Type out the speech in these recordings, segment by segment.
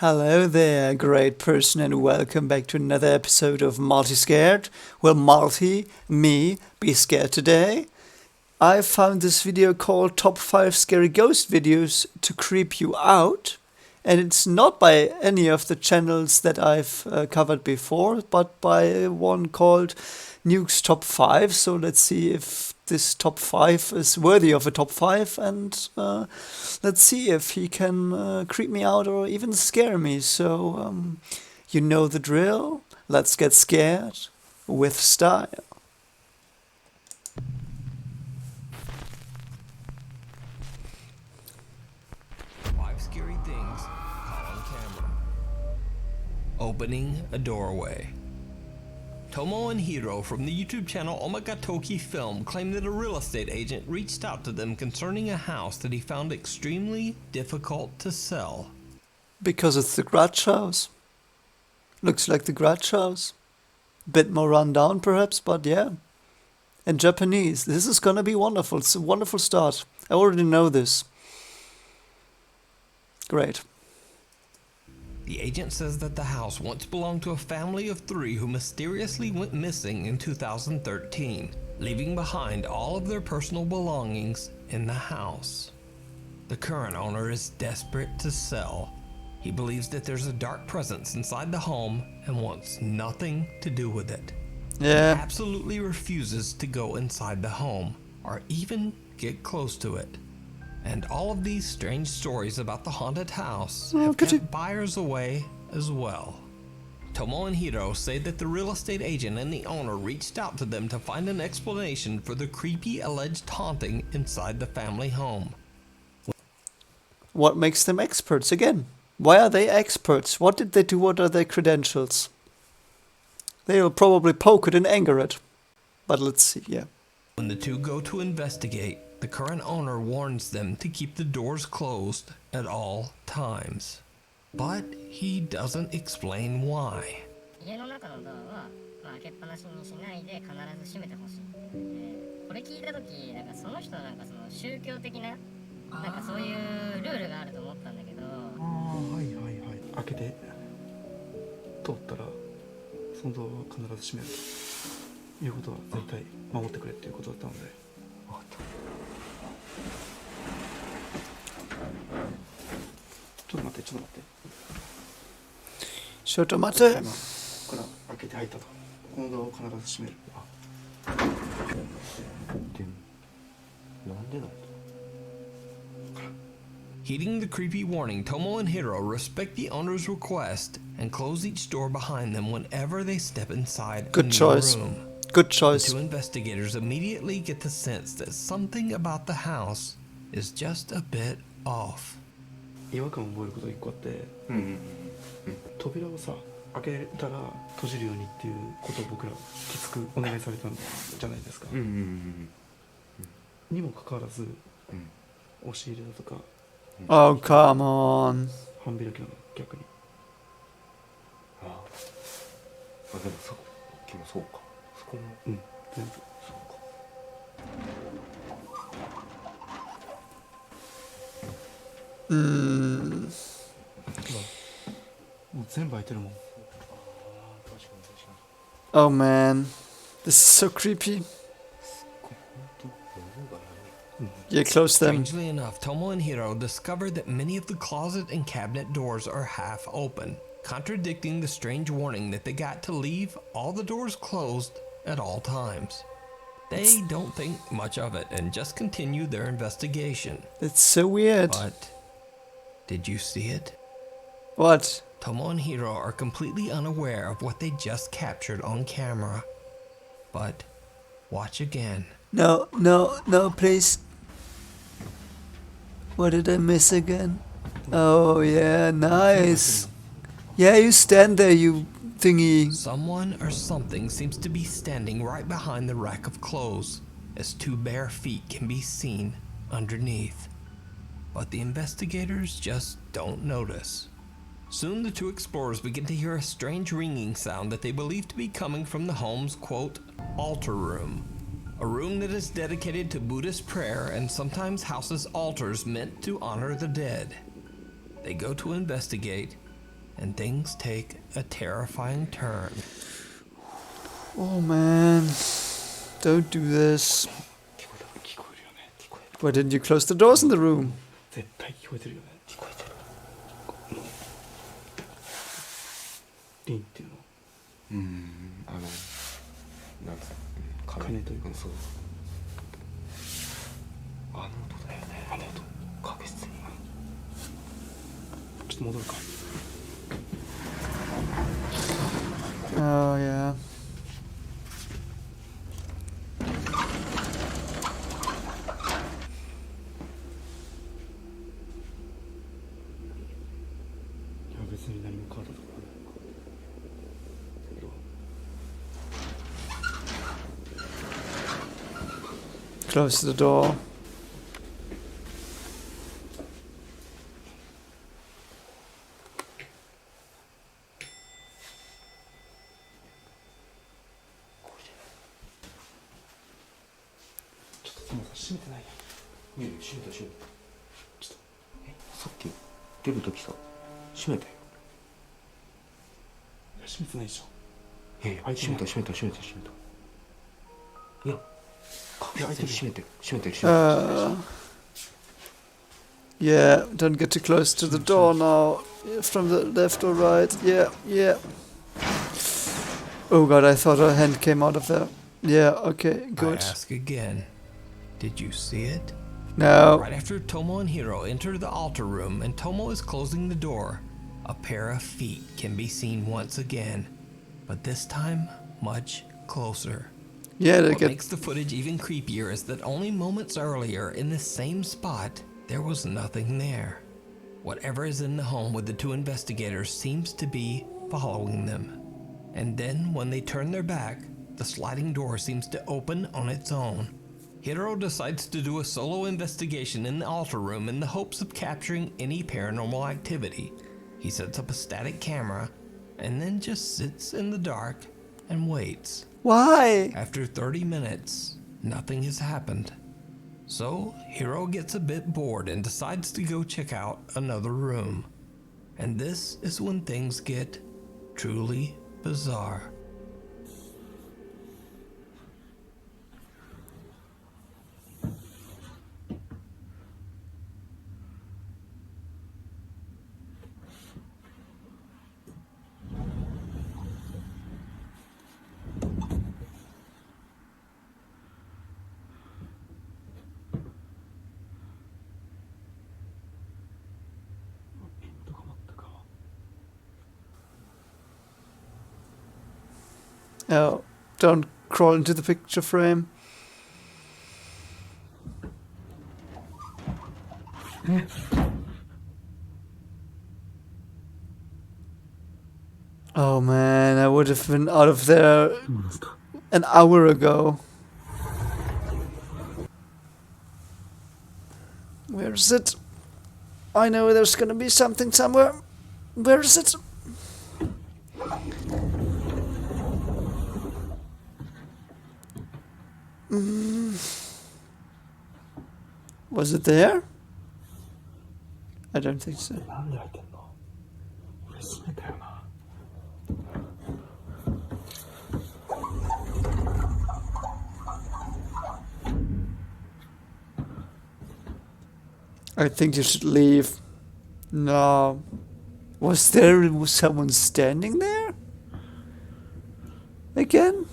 Hello there, great person, and welcome back to another episode of Maltiscared. Will me, be scared today? I found this video called Top 5 Scary Ghost Videos to Creep You Out. And it's not by any of the channels that I've covered before, but by one called Nuke's Top 5. So let's see if this top 5 is worthy of a top 5, and let's see if he can creep me out or even scare me. So you know the drill. Let's get scared with style. Scary things caught on camera. Opening a doorway. Tomo and Hiro from the YouTube channel Omagatoki Film claimed that a real estate agent reached out to them concerning a house that he found extremely difficult to sell. Because it's the Grudge House. Looks like the Grudge House. Bit more run down perhaps, but yeah. And Japanese. This is gonna be wonderful. It's a wonderful start. I already know this. Great. The agent says that the house once belonged to a family of 3 who mysteriously went missing in 2013, leaving behind all of their personal belongings in the house. The current owner is desperate to sell. He believes that there's a dark presence inside the home and wants nothing to do with it. Yeah. He absolutely refuses to go inside the home or even get close to it. And all of these strange stories about the haunted house have kept buyers away as well. Tomo and Hiro say that the real estate agent and the owner reached out to them to find an explanation for the creepy alleged haunting inside the family home. What makes them experts again? Why are they experts? What did they do? What are their credentials? They'll probably poke it and anger it. But let's see, yeah. When the two go to investigate, the current owner warns them to keep the doors closed at all times. But he doesn't explain why. Heeding the creepy warning, Tomo and Hiro respect the owner's request and close each door behind them whenever they step inside a new room. Good choice. The 2 investigators immediately get the sense that something about the house is just a bit off. 違和感を覚えることが1個あって、扉をさ開けたら閉じるようにっていうことを僕らきつくお願いされたんじゃないですか。にもかかわらず、押し入れだとか、Oh, come on. 半開きなの逆に。でもさっきもそうか。そこも全部そうか。もう全部開いてるもん。Oh man. This is so creepy. Yeah, close them. Strangely enough, Tomo and Hiro discovered that many of the closet and cabinet doors are half open, contradicting the strange warning that they got to leave all the doors closed at all times. They don't think much of it and just continue their investigation. It's so weird. But did you see it? What? Tomo and Hiro are completely unaware of what they just captured on camera. But watch again. No, please. What did I miss again? Oh yeah, nice. Yeah, you stand there, you thingy. Someone or something seems to be standing right behind the rack of clothes, as 2 bare feet can be seen underneath. But the investigators just don't notice. Soon the 2 explorers begin to hear a strange ringing sound that they believe to be coming from the home's, quote, altar room. A room that is dedicated to Buddhist prayer and sometimes houses altars meant to honor the dead. They go to investigate, and things take a terrifying turn. Oh man, don't do this. 聞こえるよね。聞こえる。 Why didn't you close the doors in the room? 絶対聞こえてるよね。聞こえてる。リンっていうの。なんつうの、鐘というか、そう。あの音だよね。あの音。確実に。ちょっと戻るか。 Oh yeah. Close the door. Yeah, don't get too close to the door now. From the left or right. Yeah, yeah. Oh god, I thought a hand came out of there. Yeah, okay, good. I ask again, did you see it? No. Right after Tomo and Hiro enter the altar room and Tomo is closing the door, a pair of feet can be seen once again, but this time much closer. Yeah, they What get... makes the footage even creepier is that only moments earlier, in the same spot, there was nothing there. Whatever is in the home with the two investigators seems to be following them. And then, when they turn their back, the sliding door seems to open on its own. Hiro decides to do a solo investigation in the altar room in the hopes of capturing any paranormal activity. He sets up a static camera, and then just sits in the dark and waits. Why? After 30 minutes, nothing has happened. So, Hiro gets a bit bored and decides to go check out another room. And this is when things get truly bizarre. Oh, don't crawl into the picture frame. Oh man, I would have been out of there an hour ago. Where is it? I know there's gonna be something somewhere. Where is it? Was it there? I don't think so. なんで開いてんの？俺閉めたよな。 I think you should leave. No. Was there someone standing there? Again?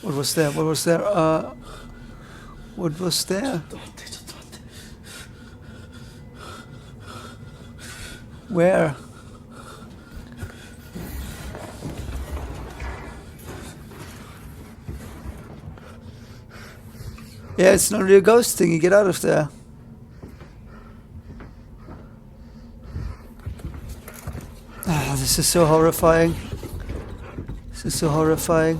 What was there? What was there? What was there? Where? Yeah, it's not really a ghost thing. You get out of there. Ah, this is so horrifying. This is so horrifying.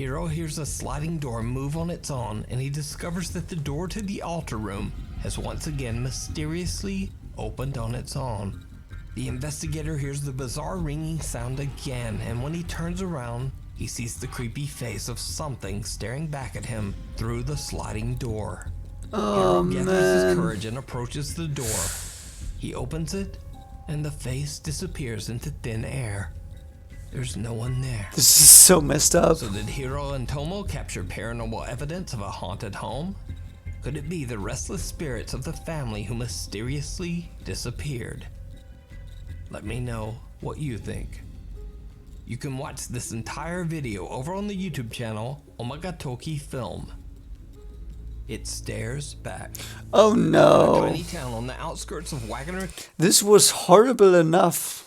Hiro hears a sliding door move on its own, and he discovers that the door to the altar room has once again mysteriously opened on its own. The investigator hears the bizarre ringing sound again, and when he turns around, he sees the creepy face of something staring back at him through the sliding door. Oh, Hiro gathers his man. courage and approaches the door. He opens it, and the face disappears into thin air. There's no one there. This is so messed up. So did Hiro and Tomo capture paranormal evidence of a haunted home? Could it be the restless spirits of the family who mysteriously disappeared? Let me know what you think. You can watch this entire video over on the YouTube channel Omagatoki Film. It stares back. Oh A no. tiny town on the outskirts of Wagoner. This was horrible enough.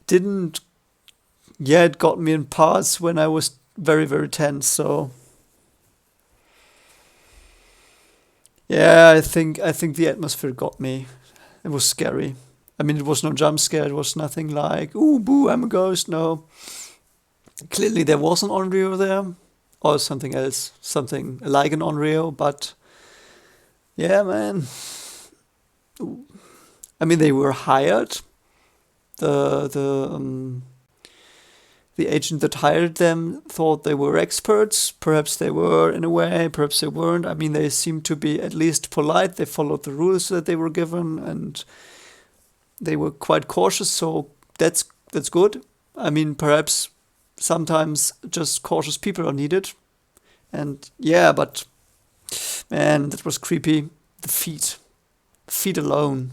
Didn't... Yeah, it got me in parts when I was very, very tense, so... Yeah, I think the atmosphere got me. It was scary. I mean, it was no jump scare, it was nothing like, ooh, boo, I'm a ghost, no. Clearly there was an Onryo there, or something else, something like an Onryo, but... Yeah, man. Ooh. I mean, they were hired. The agent that hired them thought they were experts. Perhaps they were in a way, perhaps they weren't. I mean, they seemed to be at least polite. They followed the rules that they were given, and they were quite cautious, so that's good. I mean, perhaps sometimes just cautious people are needed. And yeah, but man, that was creepy. The feet alone.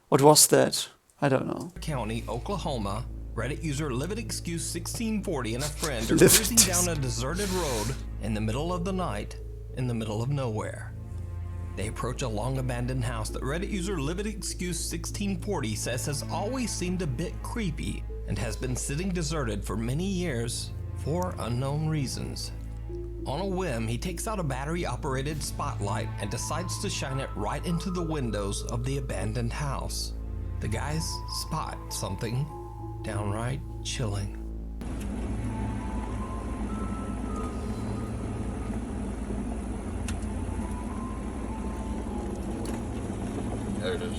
What was that? I don't know. County, Oklahoma, Reddit user LiveItExcuse1640 and a friend are Live cruising it. down a deserted road in the middle of the night, in the middle of nowhere. They approach a long abandoned house that Reddit user LiveItExcuse1640 says has always seemed a bit creepy and has been sitting deserted for many years for unknown reasons. On a whim, he takes out a battery-operated spotlight and decides to shine it right into the windows of the abandoned house. The guys spot something downright chilling. There it is.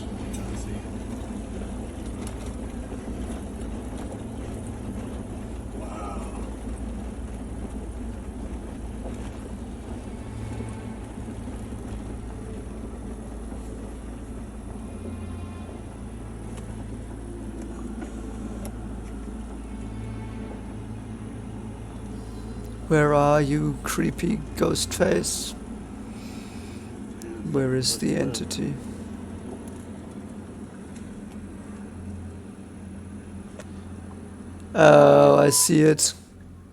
Where are you, creepy ghost face? Where is the entity? Oh, I see it.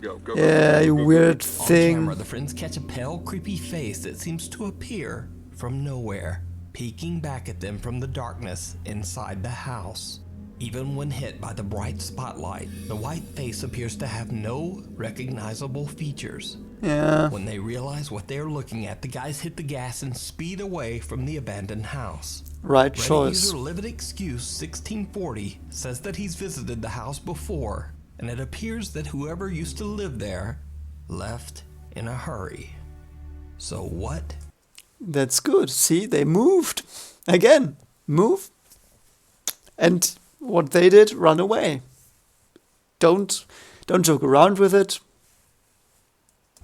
Go, go, Yeah, you weird On thing. camera, the friends catch a pale, creepy face that seems to appear from nowhere, peeking back at them from the darkness inside the house. Even when hit by the bright spotlight, the white face appears to have no recognizable features. Yeah. When they realize what they're looking at, the guys hit the gas and speed away from the abandoned house. Right Reddit choice. user LiveItExcuse1640 says that he's visited the house before, and it appears that whoever used to live there left in a hurry. So what? That's good. See, they moved. Again, move. And what they did, run away. Don't joke around with it.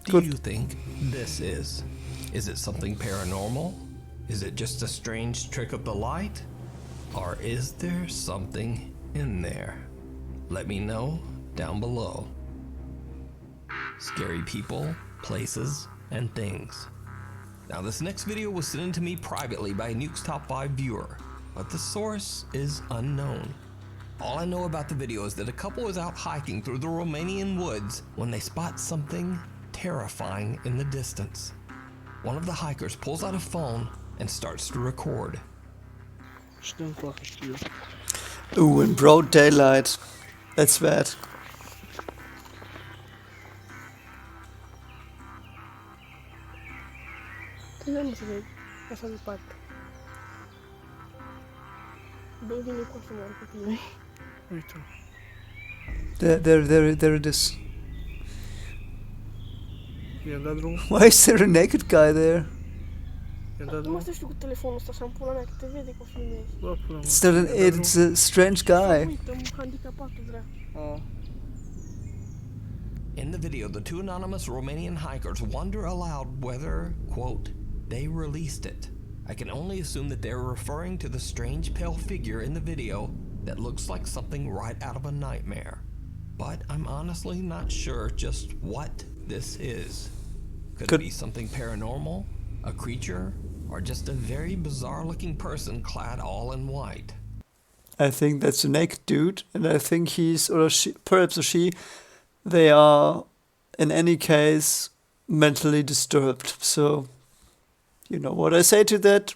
Do Good. you think this is? Is it something paranormal? Is it just a strange trick of the light? Or is there something in there? Let me know down below. Scary people, places, and things. Now this next video was sent in to me privately by a Nuke's Top 5 viewer, but the source is unknown. All I know about the video is that a couple is out hiking through the Romanian woods when they spot something terrifying in the distance. One of the hikers pulls out a phone and starts to record. Ooh, in broad daylight. That's bad. Tignan mo si Babe. Nasa lipat. Baby ni ko sa mga kutinay. There it is. Ladrão. Why is there a naked guy there? Não mostraste o telefone, está sempre por lá na TV de que eu filmei. It's not an it, it's a strange guy. Muito, handicapado, André. In the video, the two anonymous Romanian hikers wonder aloud whether, quote, they released it. I can only assume that they're referring to the strange pale figure in the video that looks like something right out of a nightmare. But I'm honestly not sure just what this is. Could it be something paranormal, a creature, or just a very bizarre looking person clad all in white? I think that's a naked dude, and I think he's, or she, perhaps or she, they are, in any case, mentally disturbed. So, you know what I say to that?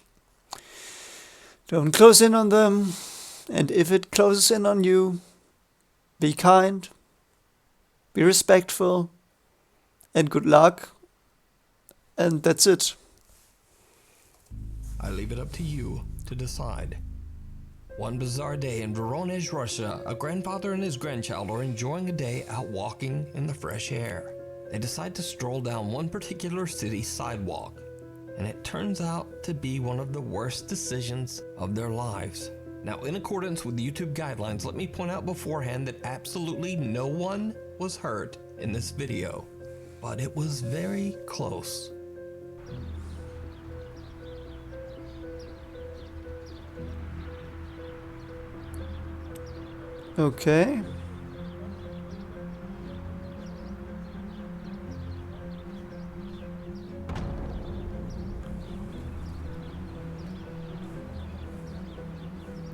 Don't close in on them, and if it closes in on you, be kind, be respectful, and good luck, and that's it. I leave it up to you to decide. One bizarre day in Voronezh, Russia, a grandfather and his grandchild are enjoying a day out walking in the fresh air. They decide to stroll down one particular city sidewalk, and it turns out to be one of the worst decisions of their lives. Now, in accordance with YouTube guidelines, let me point out beforehand that absolutely no one was hurt in this video, but it was very close. Okay.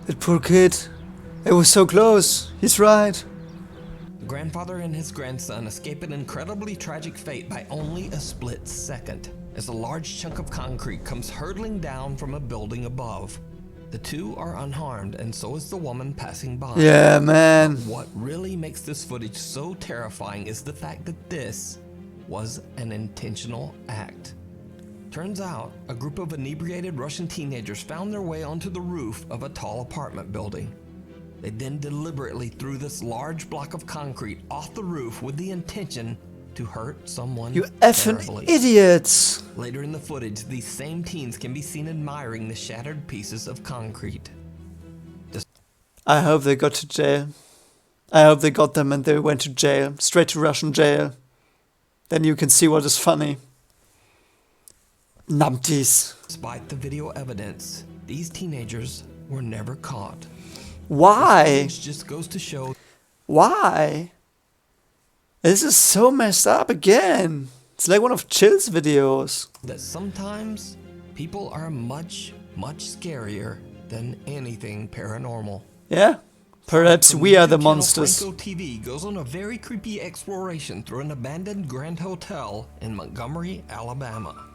That poor kid. It was so close. He's right. The grandfather and his grandson escape an incredibly tragic fate by only a split second, as a large chunk of concrete comes hurtling down from a building above. The two are unharmed, and so is the woman passing by. Yeah, man. What really makes this footage so terrifying is the fact that this was an intentional act. Turns out, a group of inebriated Russian teenagers found their way onto the roof of a tall apartment building. They then deliberately threw this large block of concrete off the roof with the intention to hurt someone You effing terribly. idiots. Later in the footage, these same teens can be seen admiring the shattered pieces of concrete. I hope they got to jail. I hope they got them and they went to jail. Straight to Russian jail. Then you can see what is funny. Numpties. Despite the video evidence, these teenagers were never caught. Why? It just goes to show Why? This is so messed up again. It's like one of Chill's videos. that sometimes people are much, much scarier than anything paranormal. Yeah? Perhaps From we are the YouTube channel monsters. Franco TV goes on a very creepy exploration through an abandoned Grand Hotel in Montgomery, Alabama.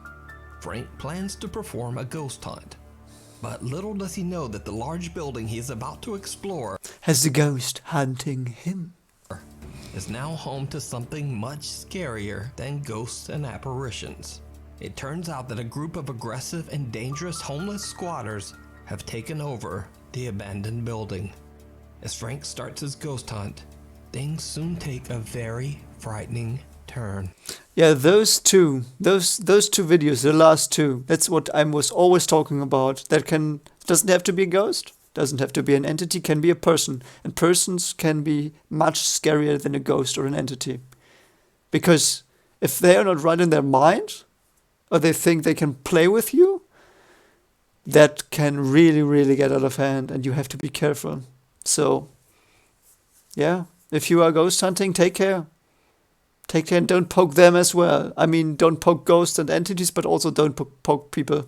Frank plans to perform a ghost hunt, but little does he know that the large building he is about to explore Has the ghost hunting him? is now home to something much scarier than ghosts and apparitions. It turns out that a group of aggressive and dangerous homeless squatters have taken over the abandoned building. As Frank starts his ghost hunt, things soon take a very frightening turn. Yeah, those two videos, the last two, that's what I was always talking about. Doesn't have to be a ghost, doesn't have to be an entity, can be a person. And persons can be much scarier than a ghost or an entity. Because if they are not right in their mind, or they think they can play with you, that can really, really get out of hand and you have to be careful. So, yeah, if you are ghost hunting, take care. Take care and don't poke them as well. I mean, don't poke ghosts and entities, but also don't poke people.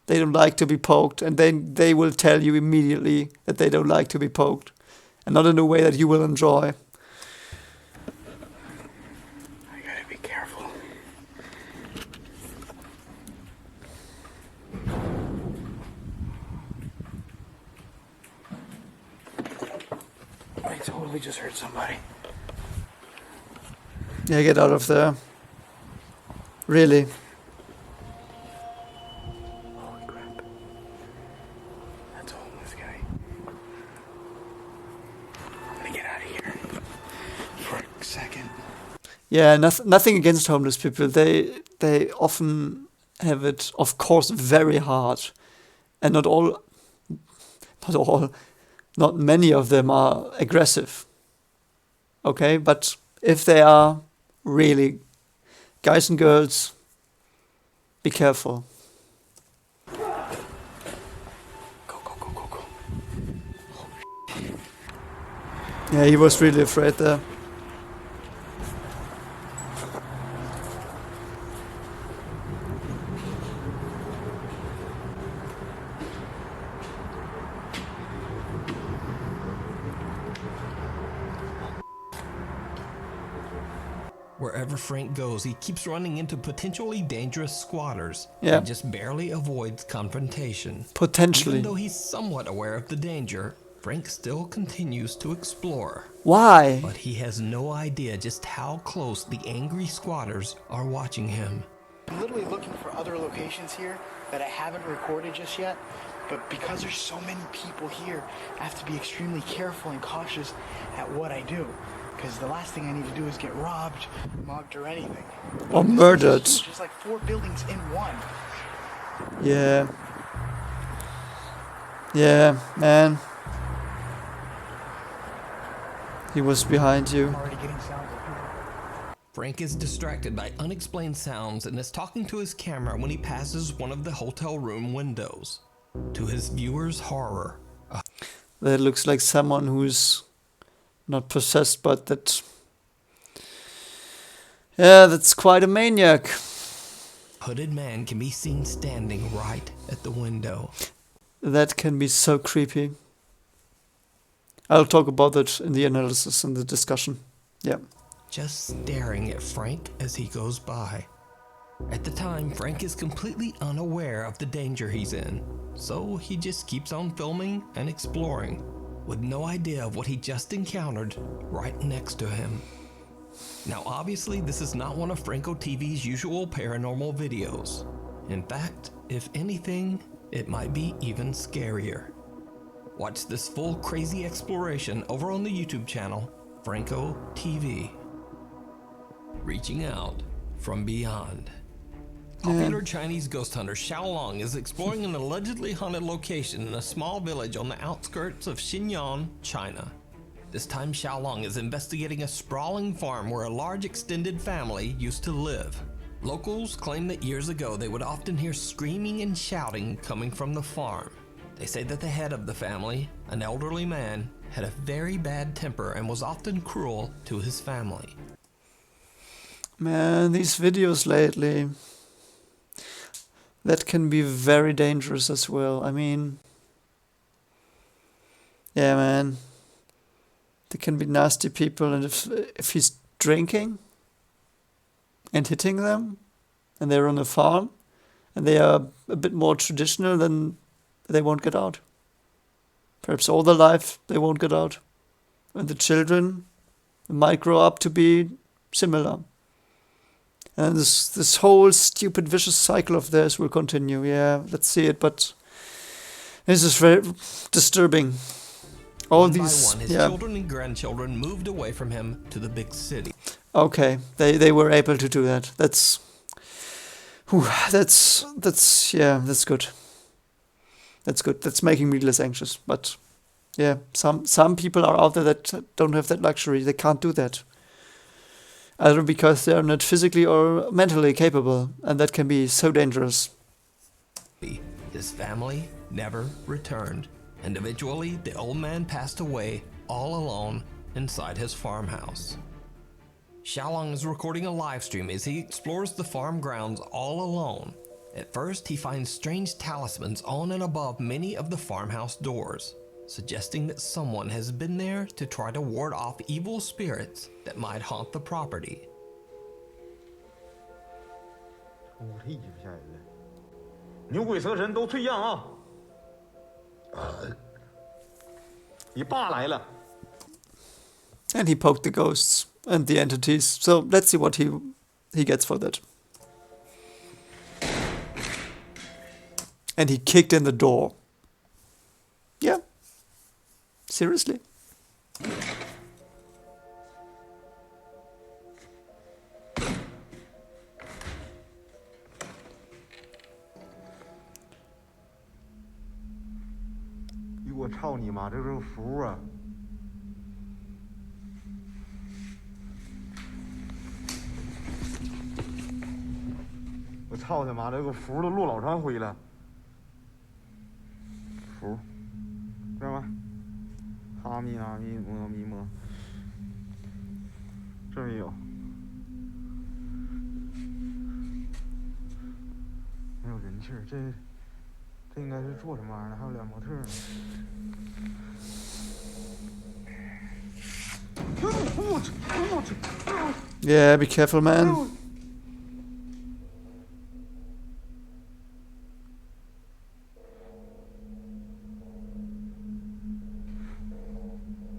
They don't like to be poked, and then they will tell you immediately that they don't like to be poked. And not in a way that you will enjoy. I gotta be careful. I totally just heard somebody. Yeah, get out of there. Really. Holy crap. That's a homeless guy. I'm gonna get out of here for a second. Yeah, nothing against homeless people. They often have it, of course, very hard, and not many of them are aggressive. Okay, but if they are really guys and girls, be careful. Go, go, go, go, go. Yeah, he was really afraid there. Wherever Frank goes, he keeps running into potentially dangerous squatters. Yeah. And just barely avoids confrontation. Potentially. Even though he's somewhat aware of the danger, Frank still continues to explore. Why? But he has no idea just how close the angry squatters are watching him. I'm literally looking for other locations here that I haven't recorded just yet, but because there's so many people here, I have to be extremely careful and cautious at what I do, because the last thing I need to do is get robbed, mugged, or anything. Or murdered. It's just like 4 buildings in one. Yeah. Yeah, man. He was behind you. I'm already getting sounds of people. Frank is distracted by unexplained sounds and is talking to his camera when he passes one of the hotel room windows. To his viewers' horror, That looks like someone who's not possessed, but that's quite a maniac. hooded man can be seen standing right at the window. That can be so creepy. I'll talk about that in the analysis and the discussion. Yeah. Just staring at Frank as he goes by. At the time, Frank is completely unaware of the danger he's in, so he just keeps on filming and exploring, with no idea of what he just encountered right next to him. Now obviously this is not one of Franco TV's usual paranormal videos. In fact, if anything, it might be even scarier. Watch this full crazy exploration over on the YouTube channel, Franco TV. Reaching out from beyond. Popular Chinese ghost hunter Xiaolong is exploring an allegedly haunted location in a small village on the outskirts of Xinjiang, China. This time Xiaolong is investigating a sprawling farm where a large extended family used to live. Locals claim that years ago they would often hear screaming and shouting coming from the farm. They say that the head of the family, an elderly man, had a very bad temper and was often cruel to his family. Man, these videos lately, that can be very dangerous as well. I mean, yeah, man, there can be nasty people, and if he's drinking and hitting them, and they're on a farm, and they are a bit more traditional, then they won't get out. Perhaps all their life they won't get out. And the children might grow up to be similar. And this whole stupid vicious cycle of theirs will continue. Yeah, let's see it, but this is very disturbing. All One these, by one, his children and grandchildren moved away from him to the big city. Okay, they were able to do that. That's good. That's good. That's making me less anxious. But yeah, some people are out there that don't have that luxury. They can't do that. Either because they are not physically or mentally capable, and that can be so dangerous. His family never returned, and eventually the old man passed away all alone inside his farmhouse. Xiaolong is recording a live stream as he explores the farm grounds all alone. At first, he finds strange talismans on and above many of the farmhouse doors, suggesting that someone has been there to try to ward off evil spirits that might haunt the property. 我这一直下来的，牛鬼蛇神都退让啊！你爸来了。 And he poked the ghosts and the entities. So let's see what he gets for that. And he kicked in the door. Yeah. Seriously. 我操你妈，这是个符啊！我操他妈，这个符都落老长灰了。符，知道吗？哈密阿密摩咪摩，这也有。没有人气儿，这应该是做什么玩意儿的？还有俩模特呢。Yeah, be careful, man.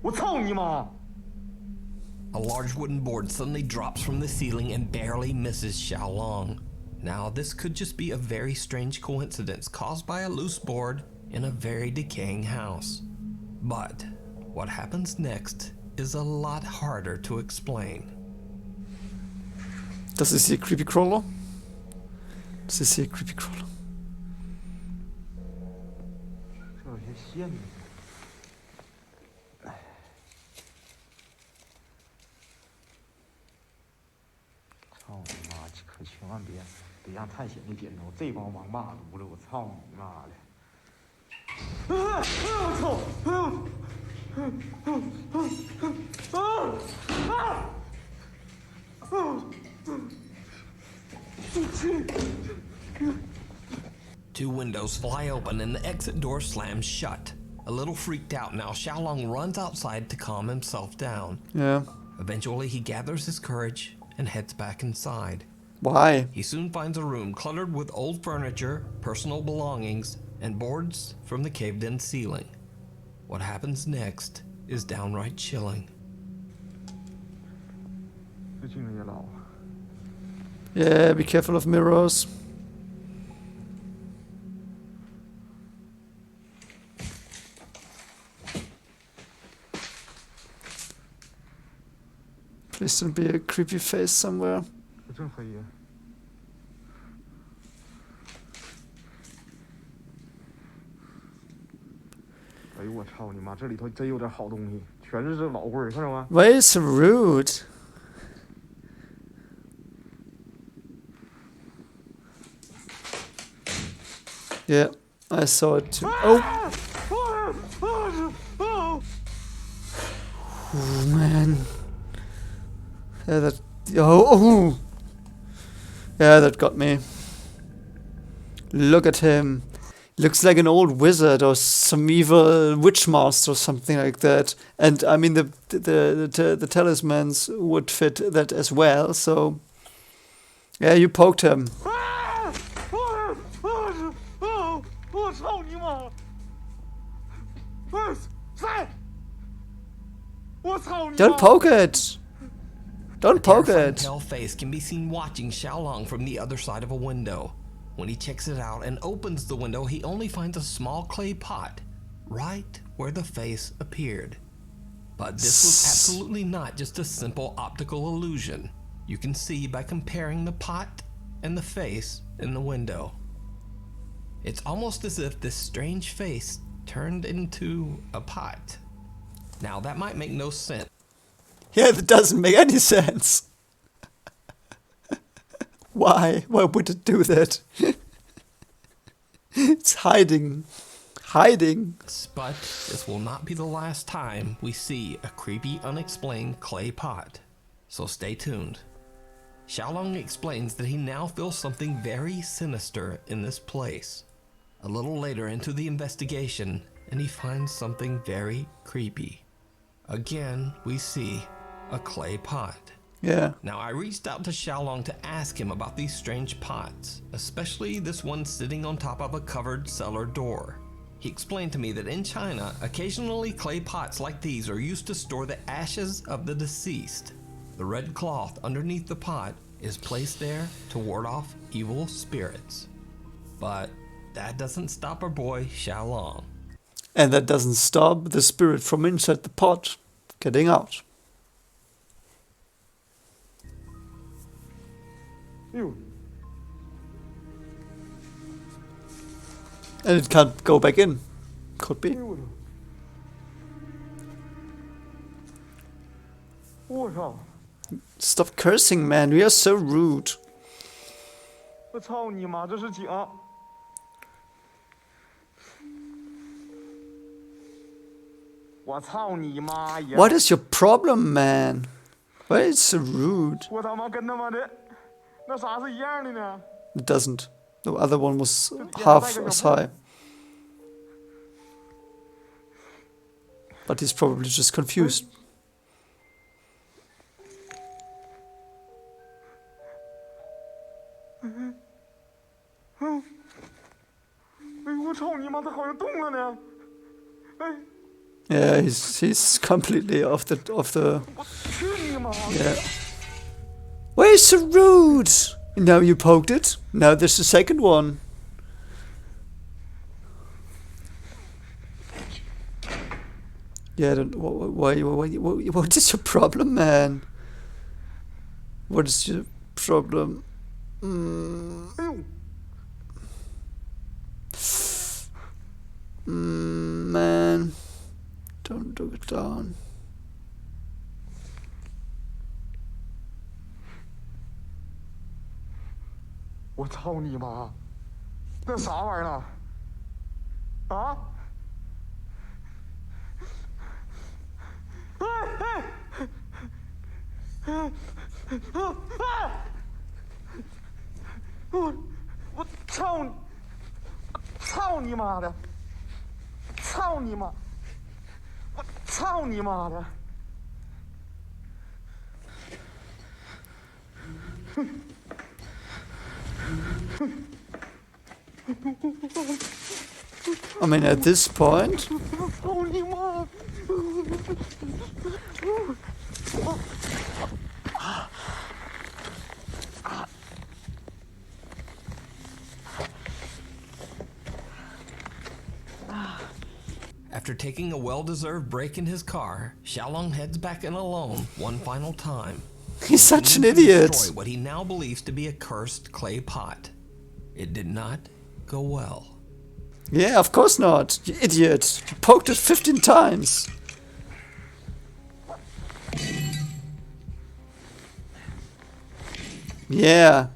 我操你妈！ A large wooden board suddenly drops from the ceiling and barely misses Xiaolong. Now, this could just be a very strange coincidence caused by a loose board in a very decaying house. But what happens next is a lot harder to explain. Does he see a creepy crawler? Does he see a creepy crawler? 这有些线呢。操你妈！可千万别让探险的点着这帮王八犊子！我操你妈的！我操！Two windows fly open and the exit door slams shut. A little freaked out now, Xiaolong runs outside to calm himself down. Yeah. Eventually, he gathers his courage and heads back inside. Why? He soon finds a room cluttered with old furniture, personal belongings, and boards from the caved-in ceiling. What happens next is downright chilling. 这镜子也老。 Yeah, be careful of mirrors. Please don't be a creepy face somewhere. 这真黑呀！哎呦我操你妈！这里头真有点好东西，全是这老味儿，看着吗？ Why is so rude? Yeah, I saw it too. Oh! Oh man. Yeah, that. Oh! Yeah, that got me. Look at him. Looks like an old wizard or some evil witch master or something like that. And I mean, the talismans would fit that as well. So, yeah, you poked him. Don't poke it. Don't poke it. Pale face can be seen watching Xiaolong from the other side of a window. When he checks it out and opens the window, he only finds a small clay pot right where the face appeared. But this was absolutely not just a simple optical illusion. You can see by comparing the pot and the face in the window. It's almost as if this strange face turned into a pot. Now, that might make no sense. Yeah, that doesn't make any sense. Why? Why would it do that? It's hiding. Hiding. But this will not be the last time we see a creepy, unexplained clay pot. So stay tuned. Xiaolong explains that he now feels something very sinister in this place. A little later into the investigation, and he finds something very creepy. Again, we see a clay pot. Yeah. Now, I reached out to Xiaolong to ask him about these strange pots, especially this one sitting on top of a covered cellar door. He explained to me that in China, occasionally clay pots like these are used to store the ashes of the deceased. The red cloth underneath the pot is placed there to ward off evil spirits. But that doesn't stop our boy Xiaolong. And that doesn't stop the spirit from inside the pot getting out. Ew. And it can't go back in. Could be. Ew. 我操！ Stop cursing, man. We are so rude. 我操你妈！这是警！我操你妈呀！ What is your problem, man? Why is so rude? 我他妈跟他妈的那啥是一样的呢？ It doesn't. The other one was half as high. But he's probably just confused. 哎呦我操你妈！他好像动了呢！哎， Yeah, he's completely off the 去你妈！ yeah. Why is so rude? Now you poked it. Now there's the second one. Yeah, I don't, what is your problem, man? What is your problem? 哎呦！ Man, don't look it down. 我操你妈！那啥玩意儿呢？啊！哎哎！我操你！操你妈的！操你妈！我操你妈的！ I mean, at this point, After taking a well-deserved break in his car, Xiaolong heads back in alone one final time. he's such an To idiot. destroy what he now believes to be a cursed clay pot. It did not go well. Yeah, of course not. You idiot. You poked it 15 times. Yeah,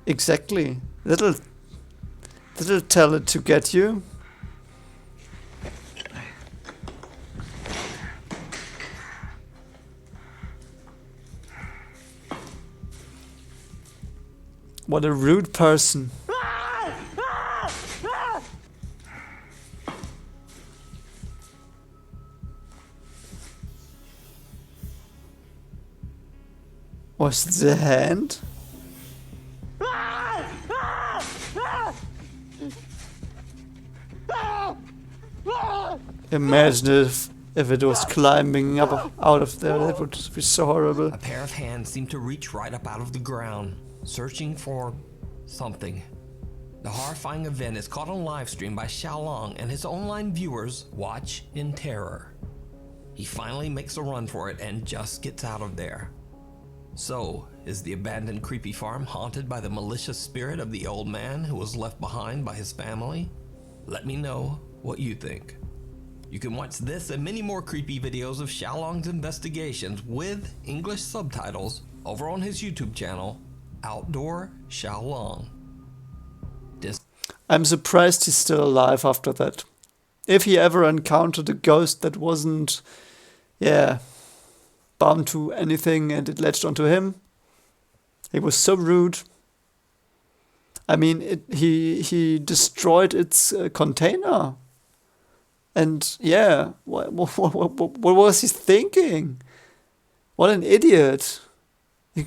exactly. That'll tell it to get you. What a rude person. Was it the hand? Imagine if it was climbing up out of there. That would be so horrible. A pair of hands seemed to reach right up out of the ground, searching for something. The horrifying event is caught on live stream by Xiaolong, and his online viewers watch in terror. He finally makes a run for it and just gets out of there. So, is the abandoned creepy farm haunted by the malicious spirit of the old man who was left behind by his family? Let me know what you think. You can watch this and many more creepy videos of Xiaolong's investigations with English subtitles over on his YouTube channel, Outdoor Xiaolong. I'm surprised he's still alive after that. If he ever encountered a ghost that wasn't, bound to anything and it latched onto him, he was so rude. I mean, he destroyed its container. And yeah, what was he thinking? What an idiot.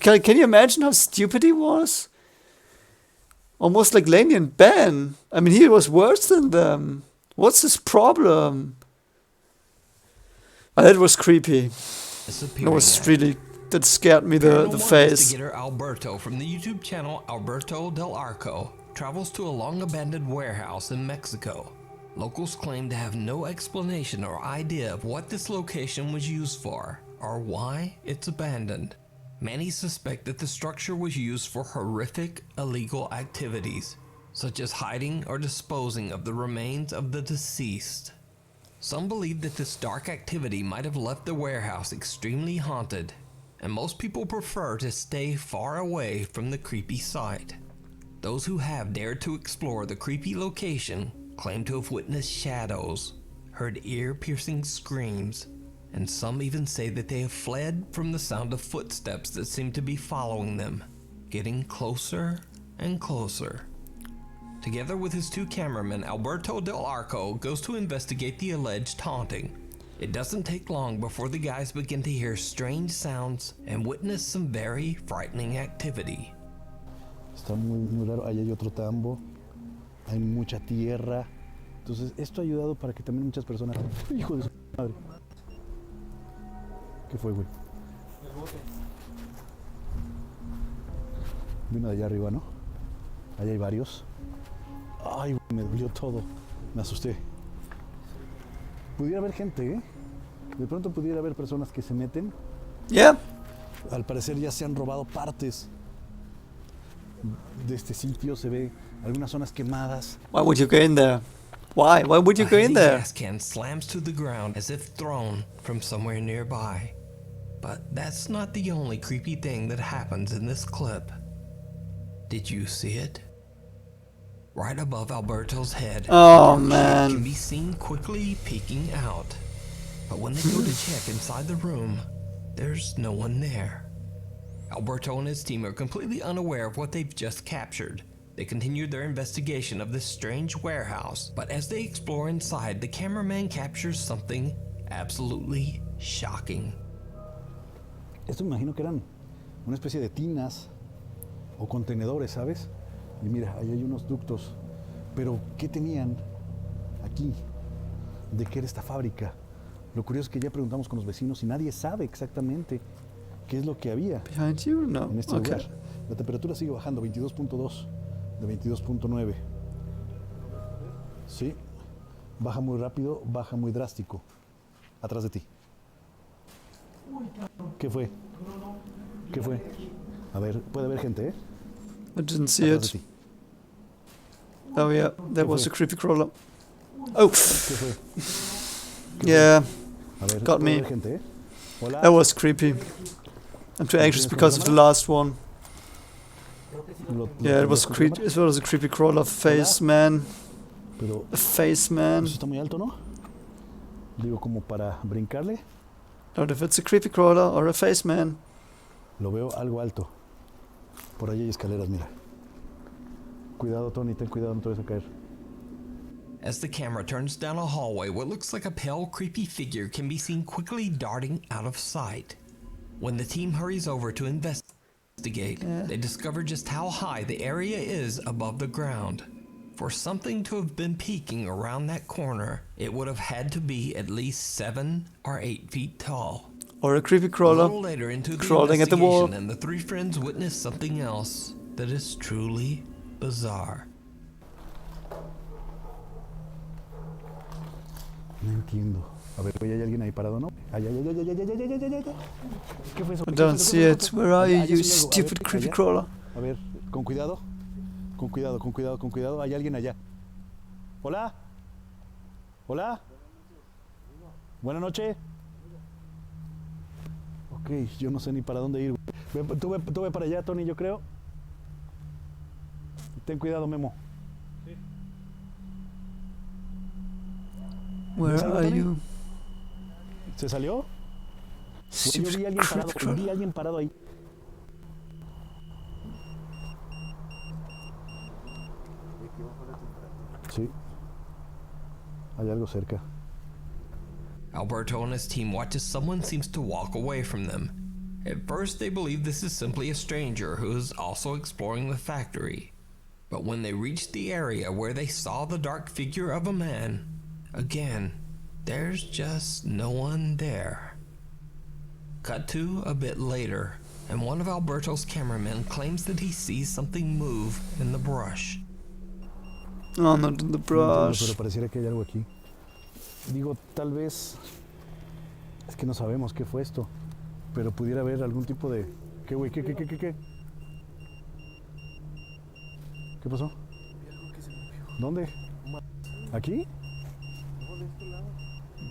Can you imagine how stupid he was? Almost like Laney and Ben. I mean, he was worse than them. What's his problem? That was creepy. That scared me the face. Investigator Alberto from the YouTube channel Alberto del Arco travels to a long abandoned warehouse in Mexico. Locals claim to have no explanation or idea of what this location was used for or why it's abandoned. Many suspect that the structure was used for horrific illegal activities, such as hiding or disposing of the remains of the deceased. Some believe that this dark activity might have left the warehouse extremely haunted and most people prefer to stay far away from the creepy site. Those who have dared to explore the creepy location claim to have witnessed shadows, heard ear-piercing screams, and some even say that they have fled from the sound of footsteps that seem to be following them, getting closer and closer. Together with his two cameramen, Alberto Del Arco goes to investigate the alleged haunting. It doesn't take long before the guys begin to hear strange sounds and witness some very frightening activity. Está muy raro. Ahí hay otro tambo. Hay mucha tierra. Entonces, esto ha ayudado para que también muchas personas... ¡Hijo de su madre! ¿Qué fue, güey? El bote. Vino de allá arriba, ¿no? Allá hay varios. Ay, güey, me dolió todo. Me asusté. Pudiera haber gente, ¿eh? De pronto pudiera haber personas que se meten. Yeah. Al parecer ya se han robado partes de este sitio. Se ve algunas zonas quemadas. Why would you go in there? Why? Why would you go in A there? gas can slams to the ground as if thrown from somewhere nearby. But that's not the only creepy thing that happens in this clip. Did you see it? Right above Alberto's head, Oh, a dark man. shape can be seen quickly peeking out. But when they go to check inside the room, there's no one there. Alberto and his team are completely unaware of what they've just captured. They continued their investigation of this strange warehouse, but as they explore inside, the cameraman captures something absolutely shocking. Esto me imagino que eran una especie de tinas o contenedores, ¿sabes? Y mira, ahí hay unos ductos. Pero, ¿qué tenían aquí? ¿De qué era esta fábrica? Lo curioso es que ya preguntamos con los vecinos y nadie sabe exactamente qué es lo que había Behind you? No. en este Okay. lugar. La temperatura sigue bajando, 22.2 de 22.9. Sí, baja muy rápido, baja muy drástico. Atrás de ti. ¿Qué fue? ¿Qué fue? A ver, puede haber gente, ¿eh? I didn't see Atrás de it. ti. Oh yeah, that was a fue? creepy crawler. Oh, ¿Qué fue? yeah, A ver, Got puede me. haber gente, ¿eh? Hola. that was creepy. I'm too anxious because of the last one. Yeah, it was it was a creepy crawler face man. Pero A face man. eso está muy alto, ¿no? Digo, como para brincarle. Not if it's a creepy crawler or a face man. Lo veo algo alto. Por ahí hay escaleras, mira. Cuidado, Tony, ten cuidado, no te vayas a caer. As the camera turns down a hallway, what looks like a pale, creepy figure can be seen quickly darting out of sight. When the team hurries over to investigate, they discover just how high the area is above the ground. For something to have been peeking around that corner, it would have had to be at least 7 or 8 feet tall. Or a creepy A little crawler. later into the crawling at the wall. investigation, and the three friends witness something else that is truly bizarre. No entiendo. A ver, ¿hay alguien ahí parado, no? Ay, ay, ay, ay, ay, ay, ay, ay, ay, ay, ay. ¿Qué fue eso? I ¿Qué don't fue eso? see ¿Qué fue it. eso? Where are you, Allá you sí hay algo. A ver, stupid creepy allá. crawler? A ver, con cuidado. Con cuidado, con cuidado, con cuidado. Hay alguien allá. Hola. Hola. Buenas noches. Ok, yo no sé ni para dónde ir. Tú ve para allá, Tony, yo creo. Ten cuidado, Memo. Where ¿Ves algo, are Tony? you? ¿Se salió? Yo vi a alguien parado, vi a alguien parado ahí. Sí. Hay algo cerca. Alberto and his team watch as someone seems to walk away from them. At first, they believe this is simply a stranger who is also exploring the factory. But when they reach the area where they saw the dark figure of a man, again, there's just no one there. Cut to a bit later, and one of Alberto's cameramen claims that he sees something move in the brush. Oh, not in the No entiendo, pero brush. pareciera que hay algo aquí. Digo, tal vez... Es que no sabemos qué fue esto. Pero pudiera haber algún tipo de... ¿Qué, güey? ¿Qué? ¿Qué pasó? ¿Dónde? ¿Aquí?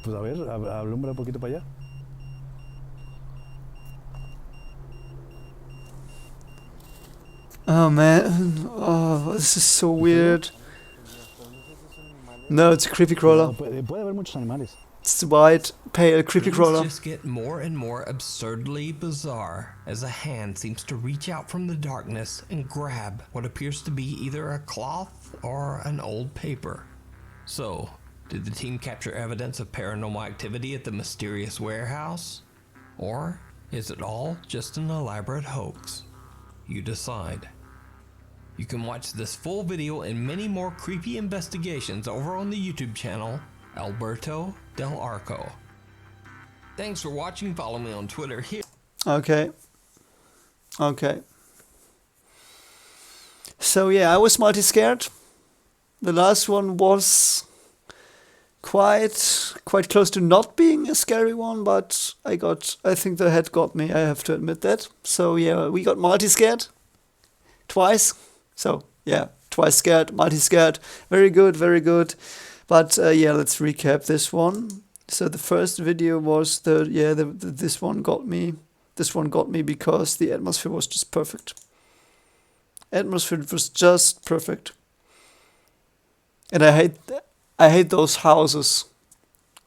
Pues a ver, alumbra un poquito para allá. Oh man, oh, this is so weird. No, it's a creepy crawler. Puede haber muchos animales. It's a white, pale creepy Things crawler. just get more and more absurdly bizarre as a hand seems to reach out from the darkness and grab what appears to be either a cloth or an old paper. So, did the team capture evidence of paranormal activity at the mysterious warehouse? Or is it all just an elaborate hoax? You decide. You can watch this full video and many more creepy investigations over on the YouTube channel Alberto Del Arco. Thanks for watching. Follow me on Twitter here. Okay. So yeah, I was multi-scared. The last one was quite close to not being a scary one, but I think the head got me, I have to admit that. So yeah, we got multi-scared twice. So yeah, twice scared, multi-scared. Very good, very good. But yeah, let's recap this one. So the first video was this one got me. This one got me because the atmosphere was just perfect. Atmosphere was just perfect. And I hate those houses.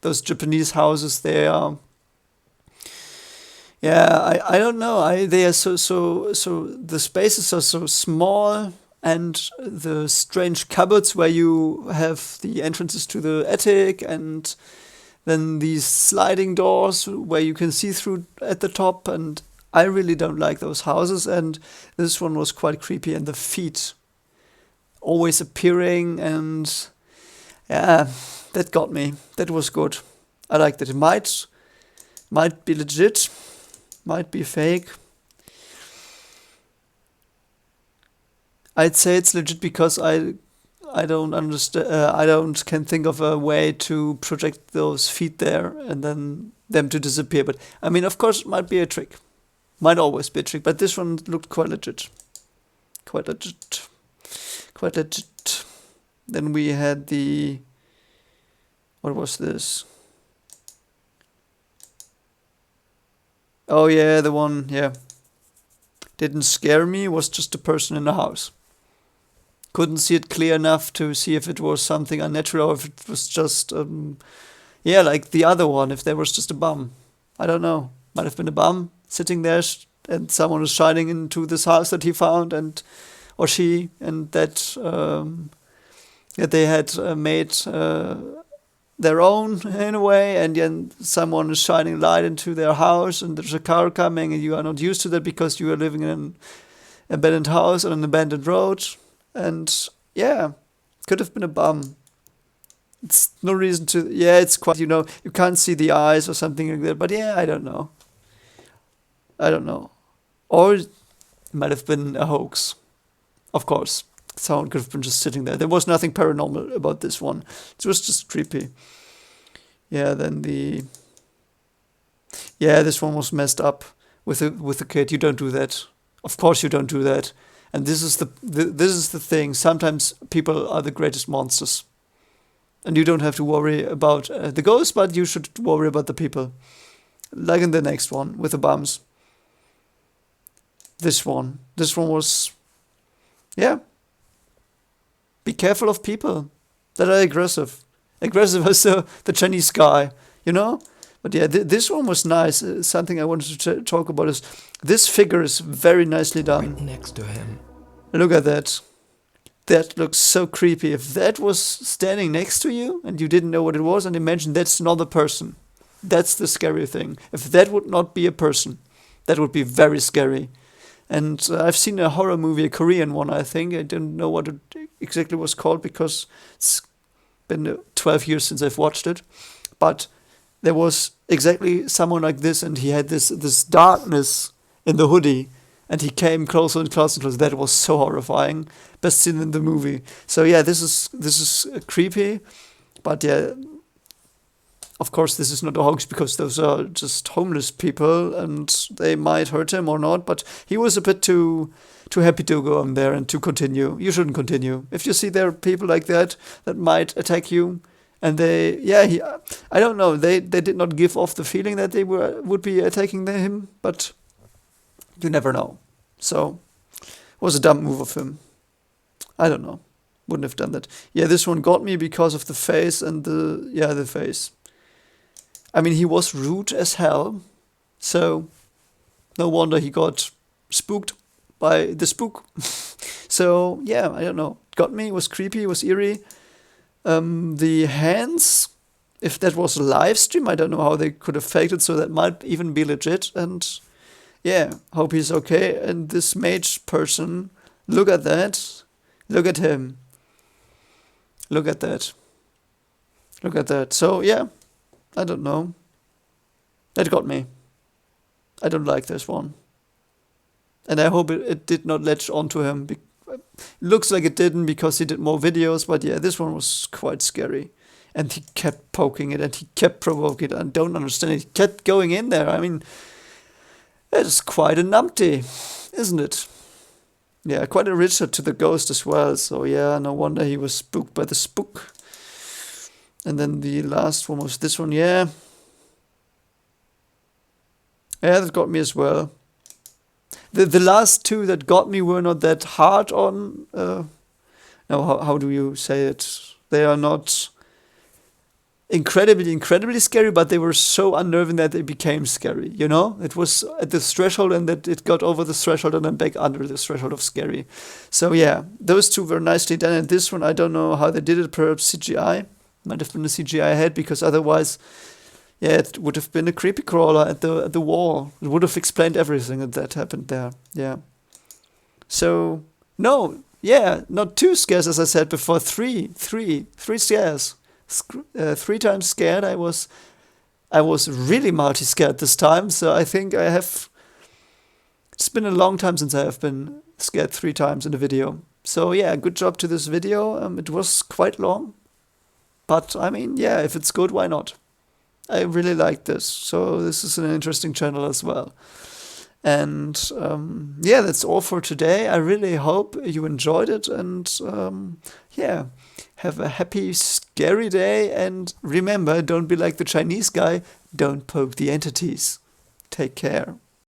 Those Japanese houses, they are, yeah, I don't know. They are so the spaces are so small, and the strange cupboards where you have the entrances to the attic, and then these sliding doors where you can see through at the top, and I really don't like those houses, and this one was quite creepy, and the feet always appearing, and yeah, that got me. That was good. I liked it. It might be legit, might be fake. I'd say it's legit because I don't understand. Can think of a way to project those feet there and then them to disappear. But I mean, of course, it might be a trick. Might always be a trick. But this one looked quite legit. Quite legit. Then we had the. What was this? Oh yeah, the one. Yeah. Didn't scare me. Was just a person in the house. Couldn't see it clear enough to see if it was something unnatural or if it was just, yeah, like the other one, if there was just a bum. I don't know. Might have been a bum sitting there and someone was shining into this house that he found or she, and that they had made their own in a way, and then someone is shining light into their house and there's a car coming and you are not used to that because you are living in an abandoned house on an abandoned road. And yeah, could have been a bum. It's no reason to. Yeah, it's quite. You can't see the eyes or something like that. But yeah, I don't know. Or it might have been a hoax. Of course, someone could have been just sitting there. There was nothing paranormal about this one. It was just creepy. Yeah. Then this one was messed up with the kid. You don't do that. Of course, you don't do that. And this is the thing. Sometimes people are the greatest monsters, and you don't have to worry about the ghosts, but you should worry about the people. Like in the next one with the bums. This one was, yeah. Be careful of people that are aggressive as the Chinese guy, But yeah, this one was nice. Something I wanted to talk about is this figure is very nicely done. Right next to him. Look at that. That looks so creepy. If that was standing next to you and you didn't know what it was, and imagine that's another person. That's the scary thing. If that would not be a person, that would be very scary. And I've seen a horror movie, a Korean one, I think. I didn't know what it exactly was called because it's been 12 years since I've watched it. But there was exactly someone like this, and he had this darkness in the hoodie, and he came closer and closer and closer. That was so horrifying. Best scene in the movie. So yeah, this is creepy, but yeah, of course this is not a hoax because those are just homeless people, and they might hurt him or not. But he was a bit too happy to go on there and to continue. You shouldn't continue if you see there are people like that might attack you. And I don't know, they did not give off the feeling that they would be attacking him, but you never know. So, Was a dumb move of him. I don't know. Wouldn't have done that. Yeah, this one got me because of the face and the face. I mean, he was rude as hell, so no wonder he got spooked by the spook. So yeah, I don't know. Got me. Was creepy. Was eerie. The hands, if that was a live stream, I don't know how they could have faked it. So that might even be legit. And yeah, hope he's okay. And this mage person, look at that. Look at him. Look at that. Look at that. So yeah, I don't know. That got me. I don't like this one. And I hope it did not latch onto him. Looks like it didn't because he did more videos, but yeah, this one was quite scary. And he kept poking it and he kept provoking it. I don't understand it. He kept going in there. I mean, it's quite a numpty, isn't it? Yeah, quite a Richard to the ghost as well. So yeah, no wonder he was spooked by the spook. And then the last one was this one, yeah. Yeah, that got me as well. The last two that got me were not that hard on. No, how do you say it? They are not incredibly scary, but they were so unnerving that they became scary. You know, it was at this threshold, and that it got over the threshold and then back under the threshold of scary. So yeah, those two were nicely done. And this one, I don't know how they did it. Perhaps CGI might have been a CGI head, because otherwise, yeah, it would have been a creepy crawler at the wall. It would have explained everything that happened there. Yeah. So no, yeah, not 2 scares as I said before. 3 scares. 3 times scared. I was really multi-scared this time. So I think I have. It's been a long time since I have been scared 3 times in a video. So yeah, good job to this video. It was quite long, but I mean, yeah, if it's good, why not? I really like this, so this is an interesting channel as well. And yeah, that's all for today. I really hope you enjoyed it, and yeah, have a happy, scary day. And remember, don't be like the Chinese guy, don't poke the entities. Take care.